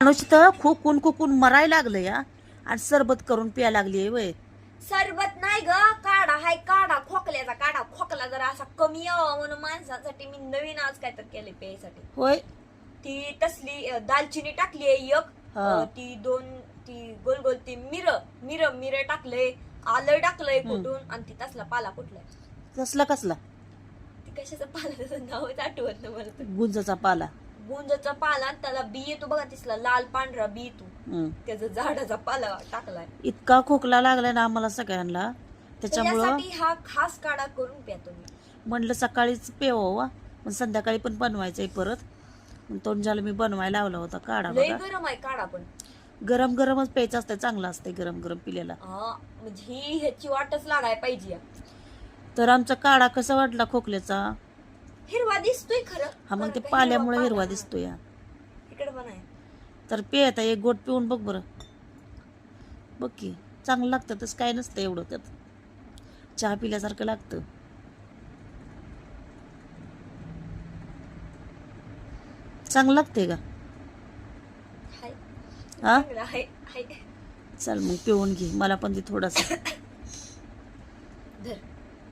माणूस तर खोकून मरायला लागलं या आणि सरबत करून प्या लागली वय. सरबत नाही ग, काढा हाय, काढा खोकल्याचा काढा. खोकला जरा असा कमी यावा म्हणून माणसासाठी मी नवीन आज काय तर केले प्यायसाठी. होय. ती तसली दालचिनी टाकली आहे एक, हा. ती गोल गोल ती मिर टाकलंय, आलं टाकलंय कुठून, आणि ती तसला पाला कुठलाय. कसला ती कशाचा पाला, त्याचं नावच आठवत नाही मला. गुंजाचा पाला. गुंजाचा पाला, त्याला बी येतो बघा, तिसला लाल पांढरा बी येतो, त्याचा झाडाचा पाला टाकलाय. इतका खोकला लागलाय ना आम्हाला सगळ्यांना, त्याच्यामुळं त्यासाठी हा खास काढा करून प्या तुम्ही. म्हणलं सकाळीच पेवा, मग संध्याकाळी पण बनवायचंय परत. तोंडाला मी बनवायला लावला होता काढा. लय बघा गरम आहे काढा, पण गरमच प्यायचं असतं, चांगलं असतंय गरम पिल्याला. म्हणजे ही ह्याची वाटच लागायला पाहिजे. तर आमचा काढा कसा वाटला खोकल्याचा? हिरवा दिसतोय खरं. हा मग ते पाल्यामुळे हिरवा दिसतोय. इकडे पण आहे. तर पेता एक गोट पिऊन बघ बरं, बघ की चांगलं लागतं. तसं काय नसतं एवढं, त्यात चहा पिल्यासारखं लागतं. चांगलं लागतंय का? हा हाय. चल मग पिऊन घे, मला पण ते थोडासा धर.